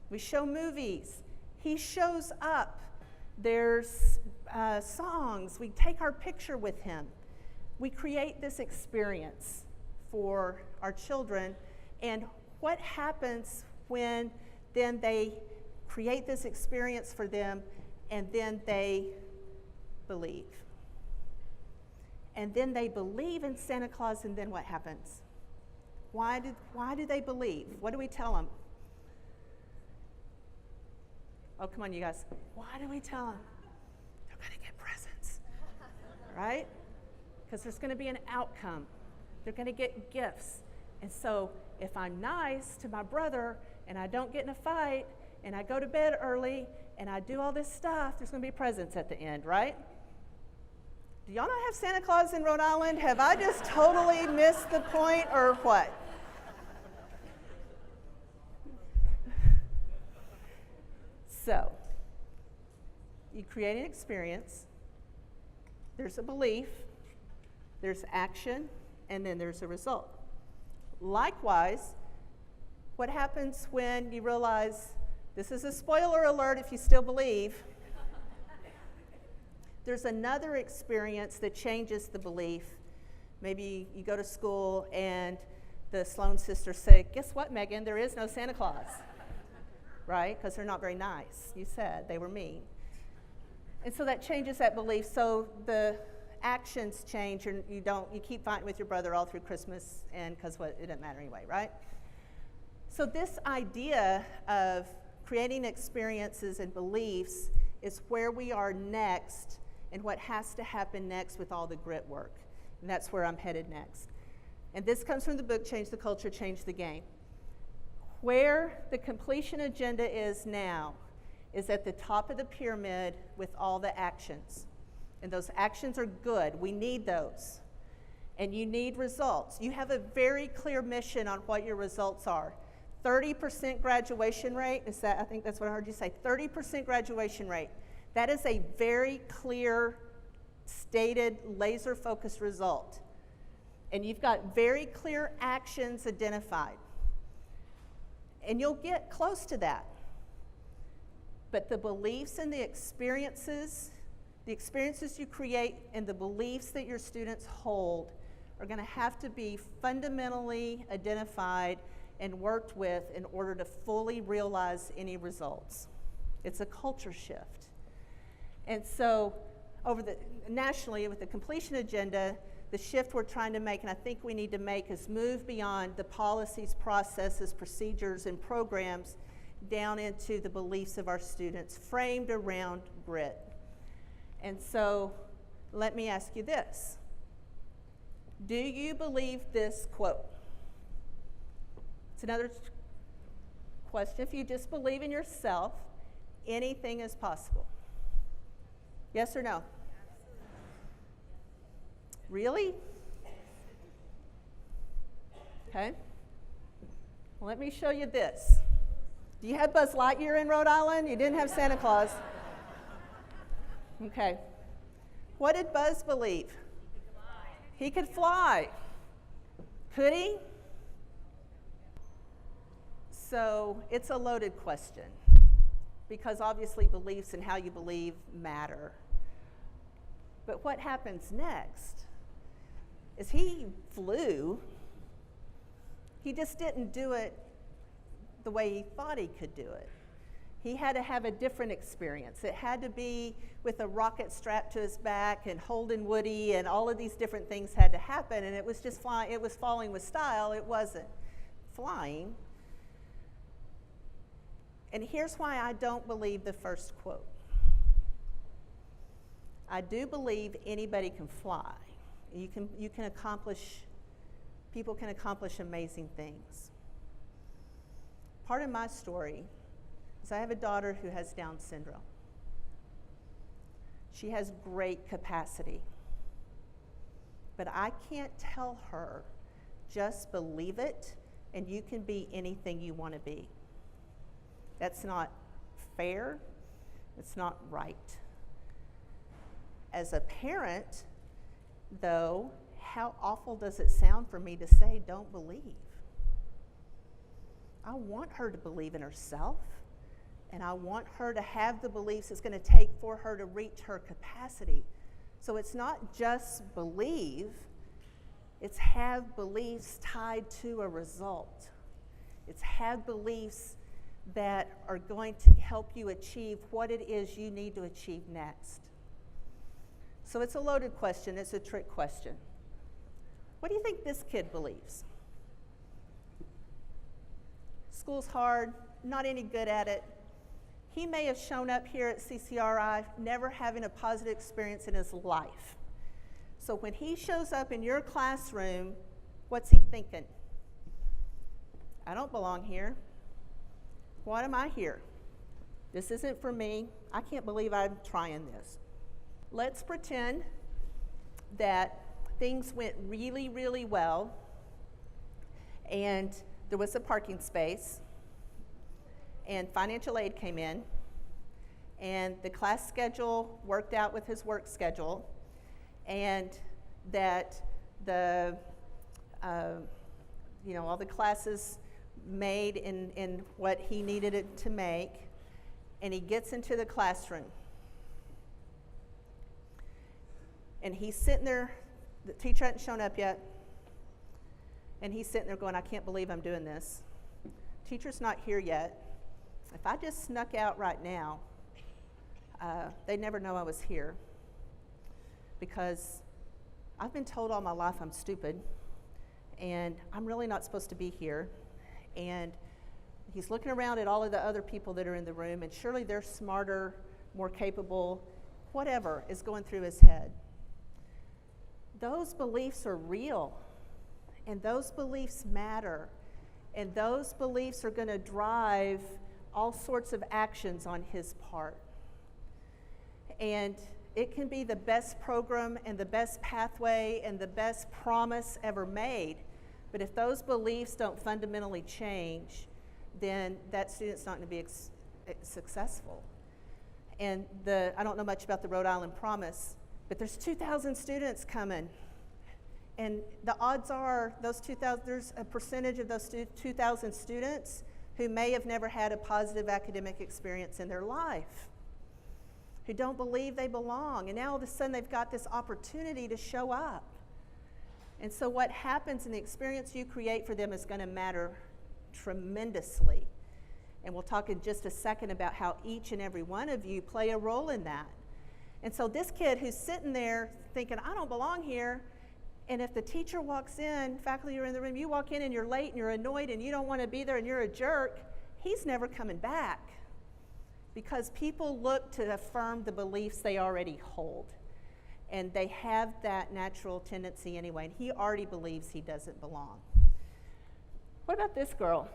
We show movies. He shows up. There's songs. We take our picture with him. We create this experience for our children. And what happens when then they create this experience for them and then they believe. And then they believe in Santa Claus, and then what happens? Why do they believe? What do we tell them? Oh, come on, you guys. Why do we tell them? They're going to get presents, right? Because there's going to be an outcome. They're going to get gifts. And so if I'm nice to my brother and I don't get in a fight and I go to bed early and I do all this stuff, there's going to be presents at the end, right? Do y'all not have Santa Claus in Rhode Island? Have I just totally missed the point or what? So, you create an experience, there's a belief, there's action, and then there's a result. Likewise, what happens when you realize, this is a spoiler alert if you still believe, there's another experience that changes the belief. Maybe you go to school and the Sloan sisters say, guess what, Megan, there is no Santa Claus. Right? Because they're not very nice. You said they were mean. And so that changes that belief. So the actions change. You keep fighting with your brother all through Christmas, and because it doesn't matter anyway, right? So this idea of creating experiences and beliefs is where we are next, and what has to happen next with all the grit work. And that's where I'm headed next. And this comes from the book, Change the Culture, Change the Game. Where the completion agenda is now is at the top of the pyramid with all the actions. And those actions are good. We need those. And you need results. You have a very clear mission on what your results are. 30% graduation rate, I think that's what I heard you say, 30% graduation rate. That is a very clear, stated, laser-focused result. And you've got very clear actions identified. And you'll get close to that. But the beliefs and the experiences you create and the beliefs that your students hold are going to have to be fundamentally identified and worked with in order to fully realize any results. It's a culture shift. And so nationally with the completion agenda, the shift we're trying to make, and I think we need to make, is move beyond the policies, processes, procedures, and programs down into the beliefs of our students, framed around grit. And so let me ask you this. Do you believe this quote? It's another question. If you just believe in yourself, anything is possible. Yes or no? Really? Okay. Well, let me show you this. Do you have Buzz Lightyear in Rhode Island? You didn't have Santa Claus. Okay. What did Buzz believe? He could fly. Could he? So it's a loaded question, because obviously beliefs and how you believe matter. But what happens next is he flew. He just didn't do it the way he thought he could do it. He had to have a different experience. It had to be with a rocket strapped to his back and holding Woody, and all of these different things had to happen, and it was just flying. It was falling with style. It wasn't flying. And here's why I don't believe the first quote. I do believe anybody can fly. You can accomplish, people can accomplish amazing things. Part of my story is I have a daughter who has Down syndrome. She has great capacity. But I can't tell her, just believe it, and you can be anything you want to be. That's not fair. It's not right. As a parent, though, how awful does it sound for me to say, don't believe? I want her to believe in herself, and I want her to have the beliefs it's going to take for her to reach her capacity. So it's not just believe, it's have beliefs tied to a result. It's have beliefs that are going to help you achieve what it is you need to achieve next. So it's a loaded question, it's a trick question. What do you think this kid believes? School's hard, not any good at it. He may have shown up here at CCRI never having a positive experience in his life. So when he shows up in your classroom, what's he thinking? I don't belong here. Why am I here? This isn't for me. I can't believe I'm trying this. Let's pretend that things went really, really well, and there was a parking space, and financial aid came in, and the class schedule worked out with his work schedule, and that the all the classes made in what he needed it to make, and he gets into the classroom. And he's sitting there, the teacher hadn't shown up yet, and he's sitting there going, I can't believe I'm doing this. Teacher's not here yet. If I just snuck out right now, they'd never know I was here, because I've been told all my life I'm stupid, and I'm really not supposed to be here. And he's looking around at all of the other people that are in the room, and surely they're smarter, more capable, whatever is going through his head. Those beliefs are real, and those beliefs matter, and those beliefs are going to drive all sorts of actions on his part. And it can be the best program and the best pathway and the best promise ever made, but if those beliefs don't fundamentally change, then that student's not going to be successful. And I don't know much about the Rhode Island Promise, but there's 2,000 students coming. And the odds are there's a percentage of those 2,000 students who may have never had a positive academic experience in their life, who don't believe they belong. And now all of a sudden they've got this opportunity to show up. And so what happens in the experience you create for them is going to matter tremendously. And we'll talk in just a second about how each and every one of you play a role in that. And so this kid who's sitting there thinking, I don't belong here, and if the teacher walks in, faculty are in the room, you walk in and you're late and you're annoyed and you don't want to be there and you're a jerk, he's never coming back, because people look to affirm the beliefs they already hold. And they have that natural tendency anyway, and he already believes he doesn't belong. What about this girl?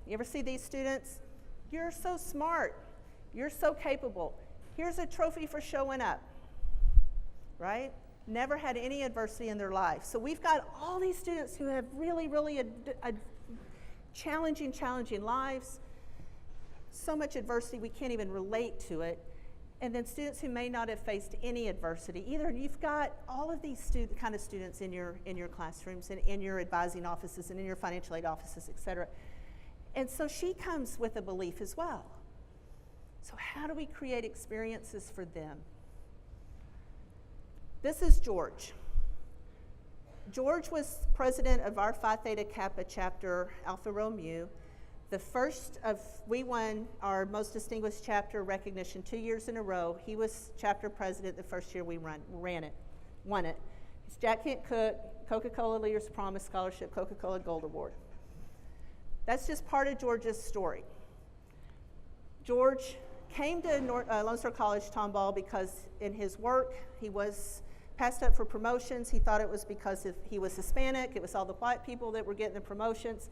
You ever see these students? You're so smart. You're so capable. Here's a trophy for showing up, right? Never had any adversity in their life. So we've got all these students who have really, really a challenging lives, so much adversity we can't even relate to it. And then students who may not have faced any adversity either. And you've got all of these kind of students in your classrooms and in your advising offices and in your financial aid offices, et cetera. And so she comes with a belief as well. So how do we create experiences for them? This is George. George was president of our Phi Theta Kappa chapter, Alpha Rho Mu. We won our most distinguished chapter recognition 2 years in a row. He was chapter president the first year we won it. It's Jack Kent Cook, Coca-Cola Leaders Promise Scholarship, Coca-Cola Gold Award. That's just part of George's story. George came to Lone Star College-Tomball because in his work he was passed up for promotions. He thought it was because he was Hispanic. It was all the white people that were getting the promotions.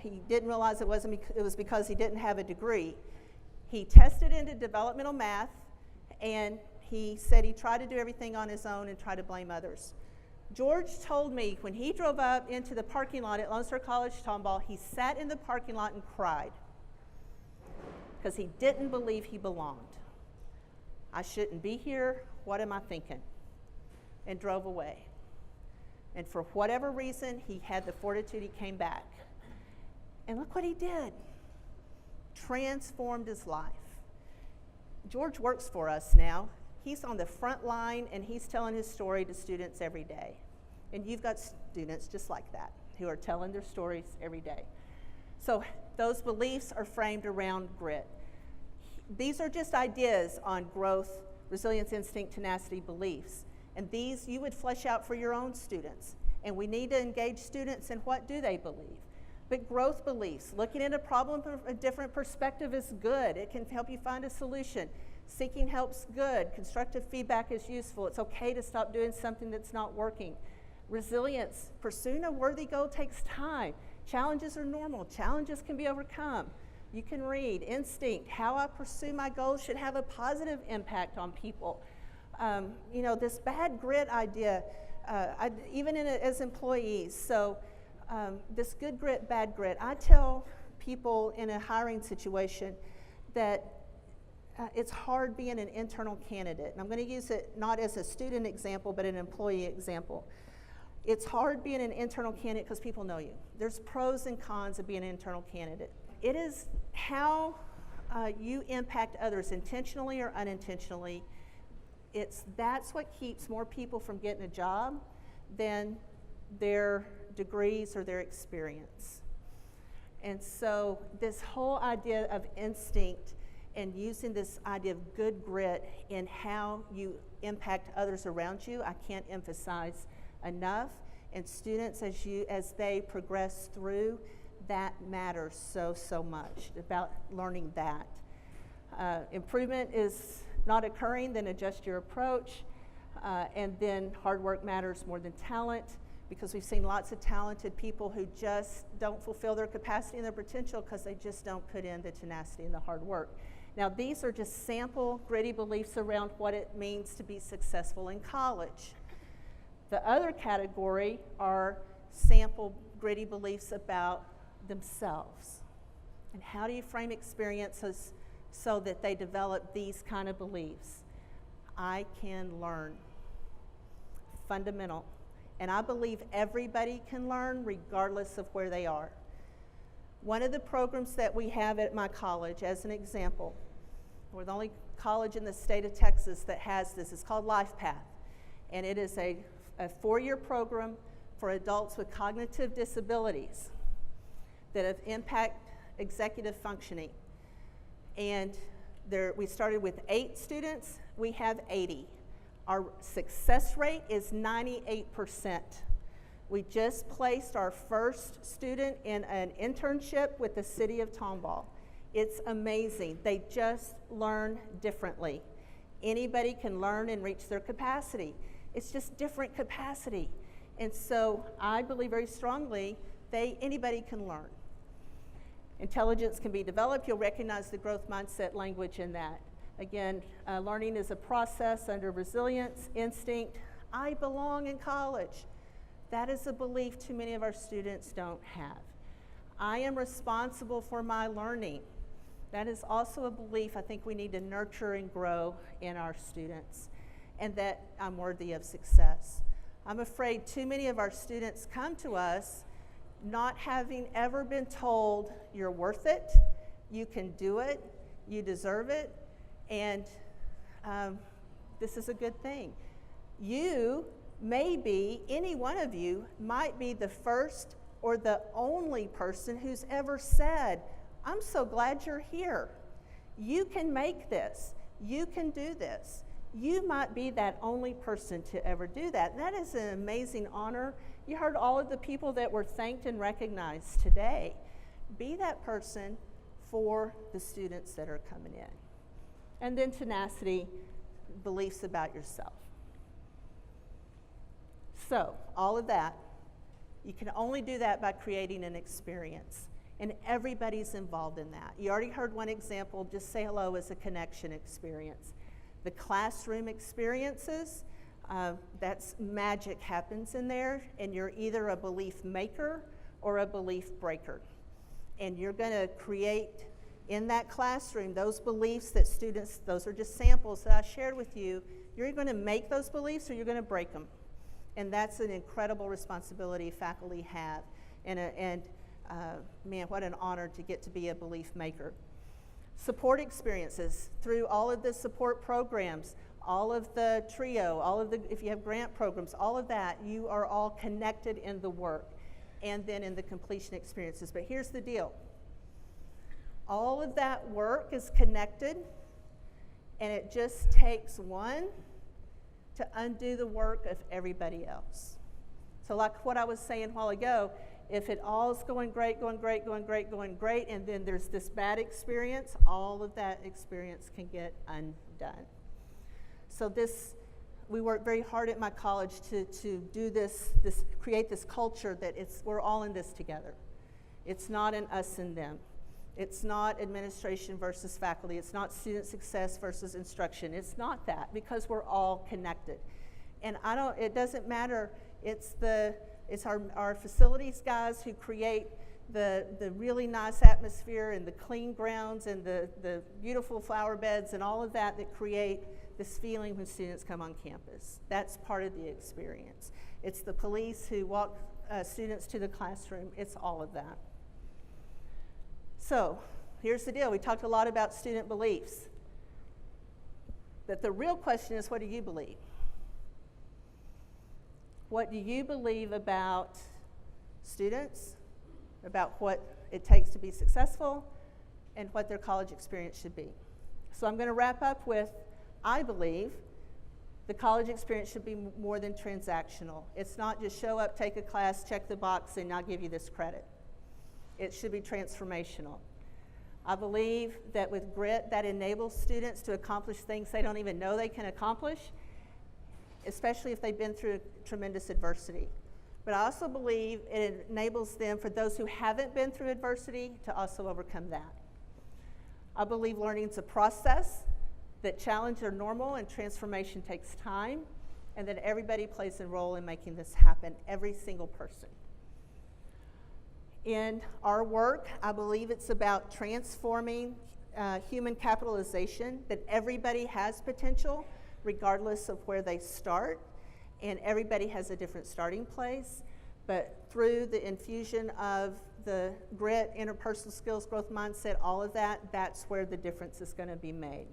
He didn't realize it was because he didn't have a degree. He tested into developmental math, and he said he tried to do everything on his own and try to blame others. George told me when he drove up into the parking lot at Lone Star College-Tomball, he sat in the parking lot and cried because he didn't believe he belonged. I shouldn't be here. What am I thinking? And drove away. And for whatever reason, he had the fortitude. He came back. And look what he did. Transformed his life. George works for us now. He's on the front line, and he's telling his story to students every day. And you've got students just like that who are telling their stories every day. So those beliefs are framed around grit. These are just ideas on growth, resilience, instinct, tenacity, beliefs. And these you would flesh out for your own students. And we need to engage students in what do they believe. But growth beliefs, looking at a problem from a different perspective is good. It can help you find a solution. Seeking help's good. Constructive feedback is useful. It's okay to stop doing something that's not working. Resilience, pursuing a worthy goal takes time. Challenges are normal. Challenges can be overcome. You can read. Instinct, how I pursue my goals should have a positive impact on people. This bad grit idea, even as employees. So this good grit, bad grit. I tell people in a hiring situation that it's hard being an internal candidate. And I'm going to use it not as a student example, but an employee example. It's hard being an internal candidate because people know you. There's pros and cons of being an internal candidate. It is how you impact others intentionally or unintentionally. That's what keeps more people from getting a job than their degrees or their experience. And so this whole idea of instinct and using this idea of good grit in how you impact others around you, I can't emphasize enough. And students, as they progress through, that matters so much about learning that. Improvement is not occurring, then adjust your approach. And then hard work matters more than talent, because we've seen lots of talented people who just don't fulfill their capacity and their potential because they just don't put in the tenacity and the hard work. Now, these are just sample gritty beliefs around what it means to be successful in college. The other category are sample gritty beliefs about themselves. And how do you frame experiences so that they develop these kind of beliefs? I can learn. Fundamental. And I believe everybody can learn regardless of where they are. One of the programs that we have at my college, as an example, we're the only college in the state of Texas that has this. It's called Life Path. And it is a 4-year program for adults with cognitive disabilities that have impact executive functioning. And we started with 8 students. We have 80. Our success rate is 98%. We just placed our first student in an internship with the city of Tomball. It's amazing. They just learn differently. Anybody can learn and reach their capacity. It's just different capacity. And so I believe very strongly anybody can learn. Intelligence can be developed. You'll recognize the growth mindset language in that. Again, learning is a process under resilience, instinct. I belong in college. That is a belief too many of our students don't have. I am responsible for my learning. That is also a belief I think we need to nurture and grow in our students, and that I'm worthy of success. I'm afraid too many of our students come to us not having ever been told you're worth it, you can do it, you deserve it, and this is a good thing. You may be, any one of you might be the first or the only person who's ever said, I'm so glad you're here. You can make this. You can do this. You might be that only person to ever do that. That is an amazing honor. You heard all of the people that were thanked and recognized today. Be that person for the students that are coming in. And then tenacity, beliefs about yourself. So, all of that, you can only do that by creating an experience. And everybody's involved in that. You already heard one example, just say hello as a connection experience. The classroom experiences, that's magic happens in there, and you're either a belief maker or a belief breaker. And you're going to create in that classroom those beliefs that students, those are just samples that I shared with you. You're going to make those beliefs or you're going to break them. And that's an incredible responsibility faculty have. Man, what an honor to get to be a belief maker. Support experiences through all of the support programs, all of the TRIO, if you have grant programs, all of that, you are all connected in the work. and then in the completion experiences. But here's the deal. All of that work is connected, and it just takes one to undo the work of everybody else. So like what I was saying a while ago, if it all is going great, and then there's this bad experience, all of that experience can get undone. So we work very hard at my college to do this, create this culture that we're all in this together. It's not an us and them. It's not administration versus faculty. It's not student success versus instruction. It's not that, because we're all connected. And it doesn't matter. It's our facilities guys who create the really nice atmosphere and the clean grounds and the beautiful flower beds and all of that create this feeling when students come on campus. That's part of the experience. It's the police who walk students to the classroom. It's all of that. So here's the deal. We talked a lot about student beliefs. But the real question is, what do you believe? What do you believe about students, about what it takes to be successful, and what their college experience should be? So I'm going to wrap up with, I believe the college experience should be more than transactional. It's not just show up, take a class, check the box, and I'll give you this credit. It should be transformational. I believe that with grit, that enables students to accomplish things they don't even know they can accomplish, especially if they've been through tremendous adversity. But I also believe it enables them, for those who haven't been through adversity, to also overcome that. I believe learning is a process, that challenges are normal and transformation takes time, and that everybody plays a role in making this happen, every single person. In our work, I believe it's about transforming human capitalization, that everybody has potential regardless of where they start, and everybody has a different starting place, but through the infusion of the grit, interpersonal skills, growth mindset, all of that, that's where the difference is going to be made.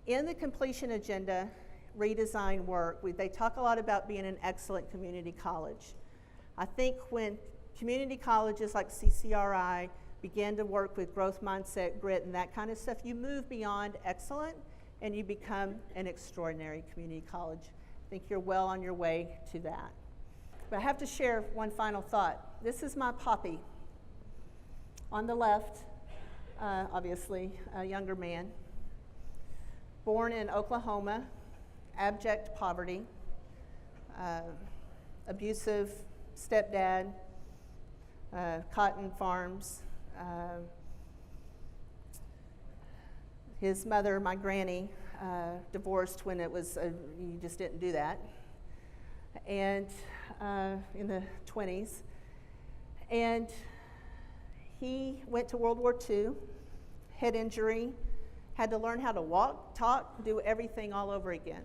In the completion agenda, redesign work, they talk a lot about being an excellent community college. I think when community colleges like CCRI begin to work with growth mindset, grit, and that kind of stuff, you move beyond excellent and you become an extraordinary community college. I think you're well on your way to that. But I have to share one final thought. This is my Poppy. On the left, obviously, a younger man, born in Oklahoma, abject poverty, abusive stepdad, cotton farms. His mother, my granny, divorced when it was, you just didn't do that, and in the 20s. And he went to World War II, head injury, had to learn how to walk, talk, do everything all over again.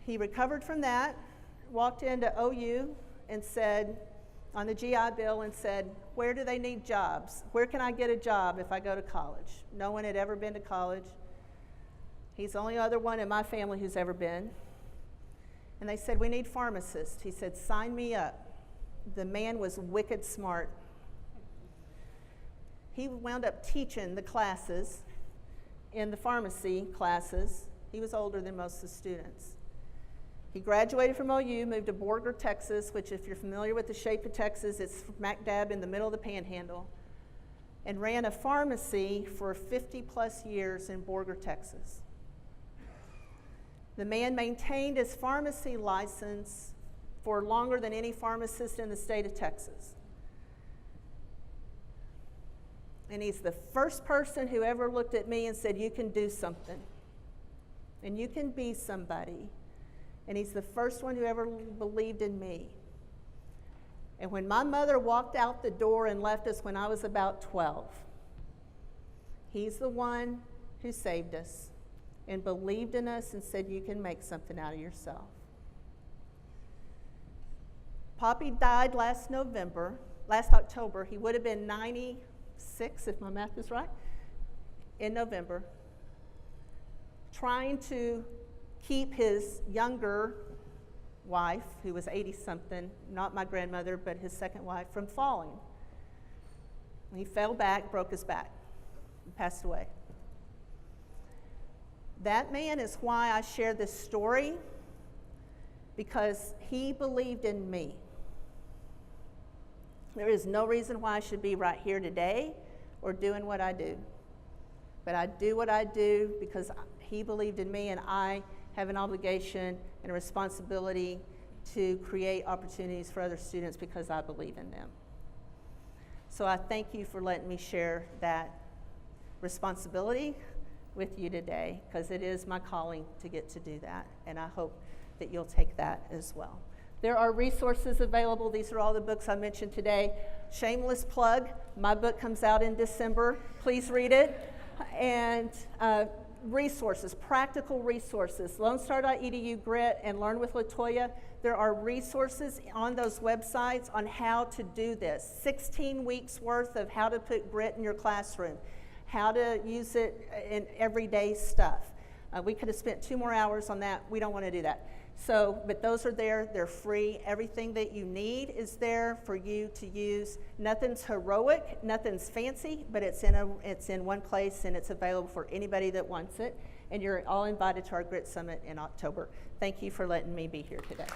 He recovered from that, walked into OU and said, on the GI Bill, and said, where do they need jobs? Where can I get a job if I go to college? No one had ever been to college. He's the only other one in my family who's ever been. And they said, we need pharmacists. He said, sign me up. The man was wicked smart. He wound up teaching the classes in the pharmacy classes. He was older than most of the students. He graduated from OU, moved to Borger, Texas, which if you're familiar with the shape of Texas, it's smack dab in the middle of the panhandle, and ran a pharmacy for 50 plus years in Borger, Texas. The man maintained his pharmacy license for longer than any pharmacist in the state of Texas. And he's the first person who ever looked at me and said, you can do something, and you can be somebody. And he's the first one who ever believed in me. And when my mother walked out the door and left us when I was about 12, he's the one who saved us and believed in us and said, you can make something out of yourself. Poppy died last October. He would have been 96, if my math is right, in November, trying to keep his younger wife, who was 80-something, not my grandmother, but his second wife, from falling. He fell back, broke his back, and passed away. That man is why I share this story, because he believed in me. There is no reason why I should be right here today or doing what I do. But I do what I do because he believed in me, and I have an obligation and a responsibility to create opportunities for other students because I believe in them. So I thank you for letting me share that responsibility with you today, because it is my calling to get to do that, and I hope that you'll take that as well. There are resources available. These are all the books I mentioned today. Shameless plug, my book comes out in December. Please read it. And resources, practical resources, lonestar.edu, Grit, and Learn with LaToya. There are resources on those websites on how to do this. 16 weeks worth of how to put Grit in your classroom, how to use it in everyday stuff. We could have spent 2 more hours on that. We don't want to do that. So, but those are there, they're free. Everything that you need is there for you to use. Nothing's heroic, nothing's fancy, but it's in one place, and it's available for anybody that wants it. And you're all invited to our Grit Summit in October. Thank you for letting me be here today.